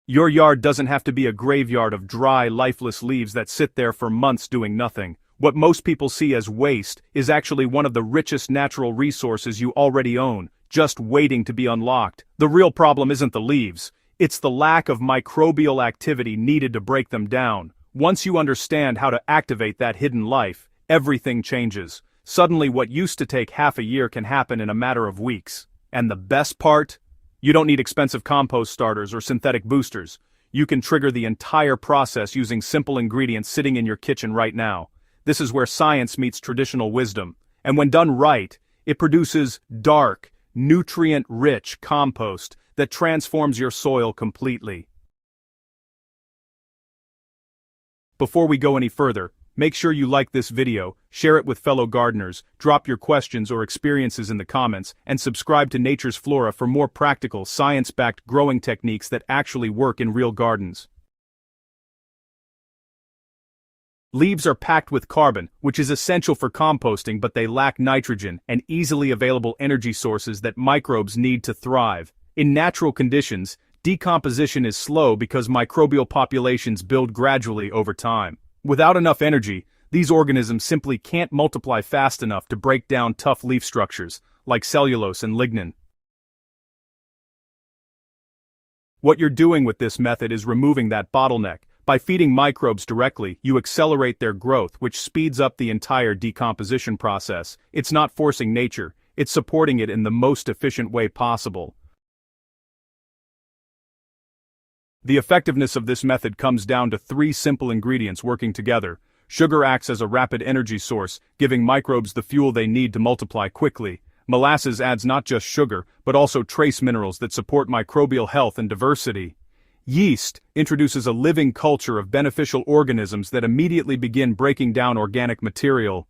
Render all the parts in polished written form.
Your yard doesn't have to be a graveyard of dry, lifeless leaves that sit there for months doing nothing. What most people see as waste is actually one of the richest natural resources you already own, just waiting to be unlocked. The real problem isn't the leaves, it's the lack of microbial activity needed to break them down. Once you understand how to activate that hidden life, everything changes. Suddenly what used to take half a year can happen in a matter of weeks. And the best part? You don't need expensive compost starters or synthetic boosters. You can trigger the entire process using simple ingredients sitting in your kitchen right now. This is where science meets traditional wisdom, and when done right, it produces dark, nutrient-rich compost that transforms your soil completely. Before we go any further, make sure you like this video, share it with fellow gardeners, drop your questions or experiences in the comments, and subscribe to Nature's Flora for more practical, science-backed growing techniques that actually work in real gardens. Leaves are packed with carbon, which is essential for composting, but they lack nitrogen and easily available energy sources that microbes need to thrive. In natural conditions, decomposition is slow because microbial populations build gradually over time. Without enough energy, these organisms simply can't multiply fast enough to break down tough leaf structures, like cellulose and lignin. What you're doing with this method is removing that bottleneck. By feeding microbes directly, you accelerate their growth, which speeds up the entire decomposition process. It's not forcing nature, it's supporting it in the most efficient way possible. The effectiveness of this method comes down to 3 simple ingredients working together. Sugar acts as a rapid energy source, giving microbes the fuel they need to multiply quickly. Molasses adds not just sugar, but also trace minerals that support microbial health and diversity. Yeast introduces a living culture of beneficial organisms that immediately begin breaking down organic material.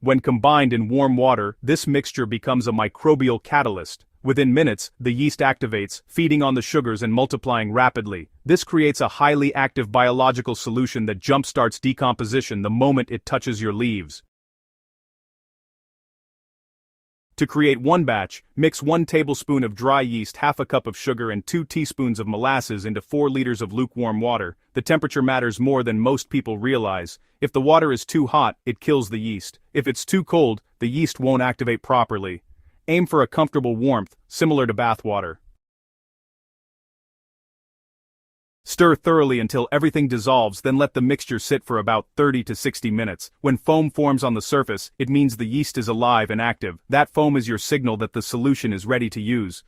When combined in warm water, this mixture becomes a microbial catalyst. Within minutes, the yeast activates, feeding on the sugars and multiplying rapidly. This creates a highly active biological solution that jumpstarts decomposition the moment it touches your leaves. To create one batch, mix 1 tablespoon of dry yeast, half a cup of sugar and 2 teaspoons of molasses into 4 liters of lukewarm water. The temperature matters more than most people realize. If the water is too hot, it kills the yeast. If it's too cold, the yeast won't activate properly. Aim for a comfortable warmth, similar to bath water. Stir thoroughly until everything dissolves, then let the mixture sit for about 30 to 60 minutes. When foam forms on the surface, it means the yeast is alive and active. That foam is your signal that the solution is ready to use.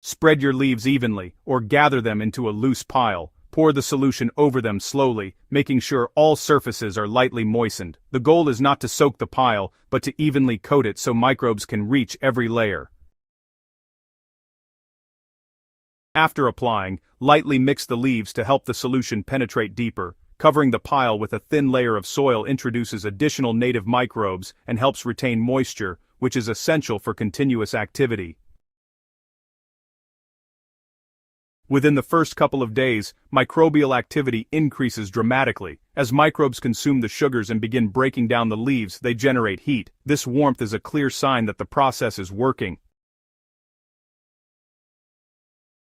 Spread your leaves evenly, or gather them into a loose pile. Pour the solution over them slowly, making sure all surfaces are lightly moistened. The goal is not to soak the pile, but to evenly coat it so microbes can reach every layer. After applying, lightly mix the leaves to help the solution penetrate deeper. Covering the pile with a thin layer of soil introduces additional native microbes and helps retain moisture, which is essential for continuous activity. Within the first couple of days, microbial activity increases dramatically. As microbes consume the sugars and begin breaking down the leaves, they generate heat. This warmth is a clear sign that the process is working.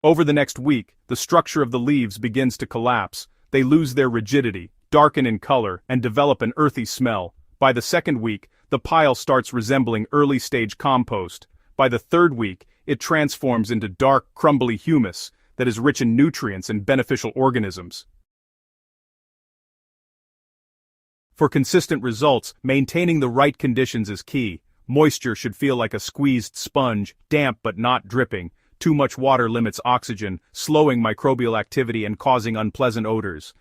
Over the next week, the structure of the leaves begins to collapse. They lose their rigidity, darken in color, and develop an earthy smell. By the second week, the pile starts resembling early-stage compost. By the third week, it transforms into dark, crumbly humus that is rich in nutrients and beneficial organisms. For consistent results, maintaining the right conditions is key. Moisture should feel like a squeezed sponge, damp but not dripping. Too much water limits oxygen, slowing microbial activity and causing unpleasant odors.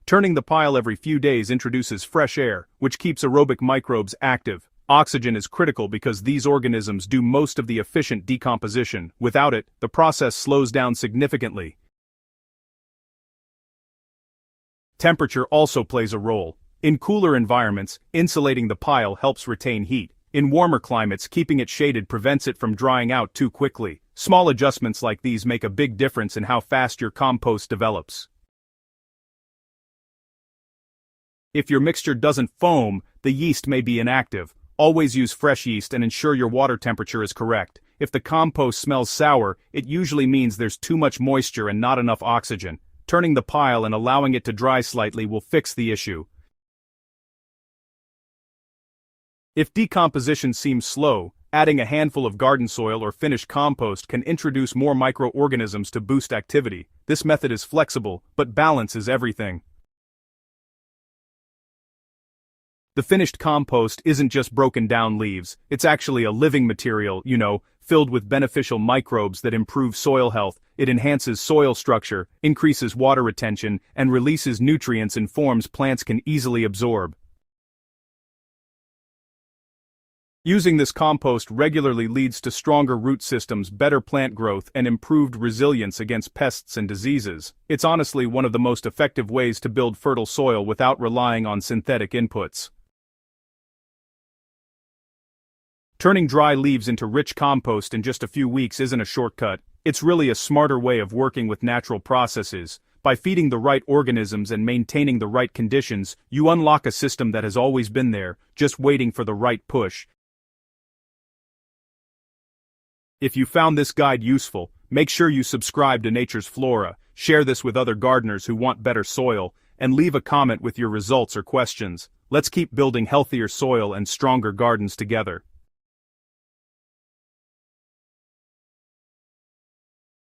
Turning the pile every few days introduces fresh air, which keeps aerobic microbes active. Oxygen is critical because these organisms do most of the efficient decomposition. Without it, the process slows down significantly. Temperature also plays a role. In cooler environments, insulating the pile helps retain heat. In warmer climates, keeping it shaded prevents it from drying out too quickly. Small adjustments like these make a big difference in how fast your compost develops. If your mixture doesn't foam, the yeast may be inactive. Always use fresh yeast and ensure your water temperature is correct. If the compost smells sour, it usually means there's too much moisture and not enough oxygen. Turning the pile and allowing it to dry slightly will fix the issue. If decomposition seems slow, adding a handful of garden soil or finished compost can introduce more microorganisms to boost activity. This method is flexible, but balance is everything. The finished compost isn't just broken down leaves, it's actually a living material, filled with beneficial microbes that improve soil health. It enhances soil structure, increases water retention, and releases nutrients in forms plants can easily absorb. Using this compost regularly leads to stronger root systems, better plant growth, and improved resilience against pests and diseases. It's honestly one of the most effective ways to build fertile soil without relying on synthetic inputs. Turning dry leaves into rich compost in just a few weeks isn't a shortcut. It's really a smarter way of working with natural processes. By feeding the right organisms and maintaining the right conditions, you unlock a system that has always been there, just waiting for the right push. If you found this guide useful, make sure you subscribe to Nature's Flora, share this with other gardeners who want better soil, and leave a comment with your results or questions. Let's keep building healthier soil and stronger gardens together.